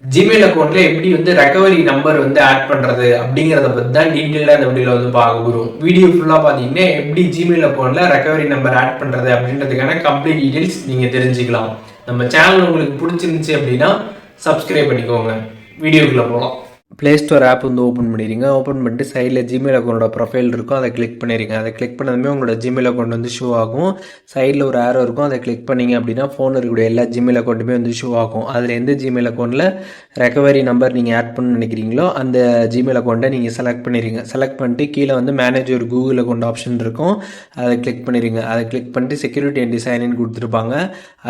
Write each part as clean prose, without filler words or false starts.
Gmail அக்கௌண்ட்ல எப்படி recovery number add பண்றது அப்படிங்கறத பத்தி தான் டீட்டெயிலா இந்த வீடியோல பார்க்க போறோம். வீடியோ ஃபுல்லா பாத்தீங்கன்னா எப்படி ஜிமெயில் அக்கௌண்ட்ல ரெக்கவரி நம்பர் ஆட் பண்றது அப்படின்றதுக்கான கம்ப்ளீட் டீடைல்ஸ் நீங்க தெரிஞ்சுக்கலாம். நம்ம சேனல் உங்களுக்கு பிடிச்சிருந்துச்சு அப்படின்னா சப்ஸ்கிரைப் பண்ணிக்கோங்க. வீடியோக்குள்ள போகலாம். ப்ளே ஸ்டோர் ஆப் ஓப்பன் பண்ணிடுங்க. ஓப்பன் பண்ணிட்டு சைடில் ஜிமெயில் அக்கௌண்டோட ப்ரொஃபைல் இருக்கும், அதை கிளிக் பண்ணிடுங்க. அதை கிளிக் பண்ணதுமே உங்களோட ஜிமெயில் அக்கௌண்ட் ஷோ ஆகும். சைடில் ஒரு ஆரோ இருக்கும், அதை கிளிக் பண்ணிங்க அப்படின்னா ஃபோனில் இருக்கக்கூடிய எல்லா ஜிமெயில் அக்கௌண்ட்டுமே ஷோ ஆகும். அதில் எந்த ஜிமெயில் அக்கௌண்ட்டில் ரெக்கவரி நம்பர் நீங்கள் ஆட் பண்ண நினைக்கிறீங்களோ அந்த ஜிமெயில் அக்கௌண்ட்டை நீங்கள் செலக்ட் பண்ணிடுங்க. செலக்ட் பண்ணிட்டு கீழே மேனேஜ் ஒரு கூகுள் அக்கௌண்ட் ஆப்ஷன் இருக்கும், அதை கிளிக் பண்ணிடுங்க. அதை கிளிக் பண்ணிட்டு செக்யூரிட்டி அண்ட் சைன் கொடுத்துருப்பாங்க.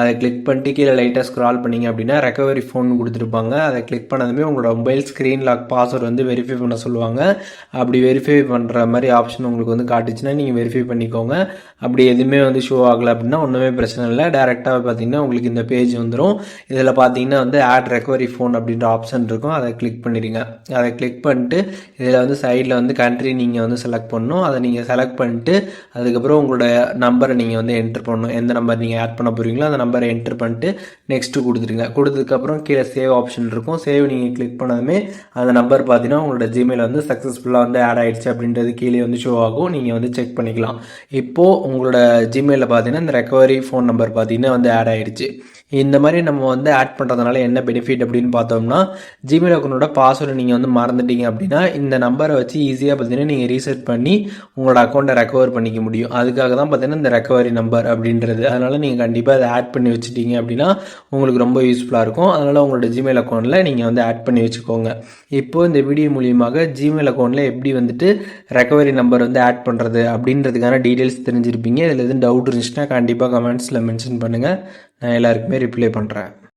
அதை கிளிக் பண்ணிட்டு கீழே லைட்டாக ஸ்க்ரால் பண்ணிங்க அப்படின்னா ரெக்கவரி ஃபோன் கொடுத்துருப்பாங்க. அதை கிளிக் பண்ணதுமே உங்களோட மொபைல் ஸ்க்ரீன் பாஸ்வேர்டு வெரிஃபை பண்ண சொல்லுவாங்க. அப்படி வெரிஃபை பண்ணுற மாதிரி ஆப்ஷன் உங்களுக்கு காட்டுச்சுன்னா நீங்கள் வெரிஃபை பண்ணிக்கோங்க. அப்படி எதுவுமே ஷோ ஆகலை அப்படின்னா ஒன்றுமே பிரச்சனை இல்லை. டேரெக்டாக பார்த்தீங்கன்னா உங்களுக்கு இந்த பேஜ் வந்துடும். இதில் பார்த்தீங்கன்னா ஆட் ரெக்கவரி ஃபோன் அப்படின்ற ஆப்ஷன் இருக்கும், அதை கிளிக் பண்ணிடுங்க. அதை கிளிக் பண்ணிட்டு இதில் சைடில் கண்ட்ரி நீங்கள் செலக்ட் பண்ணணும். அதை நீங்கள் செலக்ட் பண்ணிட்டு அதுக்கப்புறம் உங்களோட நம்பரை நீங்கள் என்ட்ரு பண்ணணும். எந்த நம்பர் நீங்கள் ஆட் பண்ண போகிறீங்களோ அந்த நம்பரை என்ட்ரு பண்ணிட்டு நெக்ஸ்ட்டு கொடுத்துருங்க. கொடுத்ததுக்கப்புறம் கீழே சேவ் ஆப்ஷன் இருக்கும். சேவ் நீங்கள் கிளிக் பண்ணதுமே அந்த நம்பர் பார்த்தீங்கன்னா உங்களோட ஜிமெயில் சக்ஸஸ்ஃபுல்லாக ஆட் ஆகிடுச்சு அப்படின்றது கீழே ஷோ ஆகும். நீங்கள் செக் பண்ணிக்கலாம். இப்போது உங்களோட ஜிமெயிலில் பார்த்தீங்கன்னா இந்த ரெக்கவரி ஃபோன் நம்பர் பார்த்தீங்கன்னா ஆட் ஆகிடுச்சு. இந்த மாதிரி நம்ம ஆட் பண்ணுறதுனால என்ன பெனிஃபிட் அப்படின்னு பார்த்தோம்னா, ஜிமெயில் அக்கௌண்ட்டோட பாஸ்வேர்டு நீங்கள் மறந்துட்டீங்க அப்படின்னா இந்த நம்பரை வச்சு ஈஸியாக பார்த்தீங்கன்னா நீங்கள் ரீசெட் பண்ணி உங்களோட அக்கௌண்ட்டை ரெக்கவர் பண்ணிக்க முடியும். அதுக்காக தான் பார்த்தீங்கன்னா இந்த ரெக்கவரி நம்பர் அப்படின்றது. அதனால் நீங்கள் கண்டிப்பாக அதை ஆட் பண்ணி வச்சுட்டீங்க அப்படின்னா உங்களுக்கு ரொம்ப யூஸ்ஃபுல்லாக இருக்கும். அதனால் உங்களோட ஜிமெயில் அக்கௌண்ட்டில் நீங்கள் ஆட் பண்ணி வச்சுக்கோங்க. இப்போது இந்த வீடியோ மூலியமாக ஜிமெயில் அக்கௌண்ட்டில் எப்படி ரெக்கவரி நம்பர் ஆட் பண்ணுறது அப்படின்றதுக்கான டீட்டெயில்ஸ் தெரிஞ்சிருப்பீங்க. இதில் எதுவும் டவுட் இருந்துச்சுன்னா கண்டிப்பாக கமெண்ட்ஸில் மென்ஷன் பண்ணுங்கள். நான் எல்லாருக்குமே ரிப்ளை பண்ணுறேன்.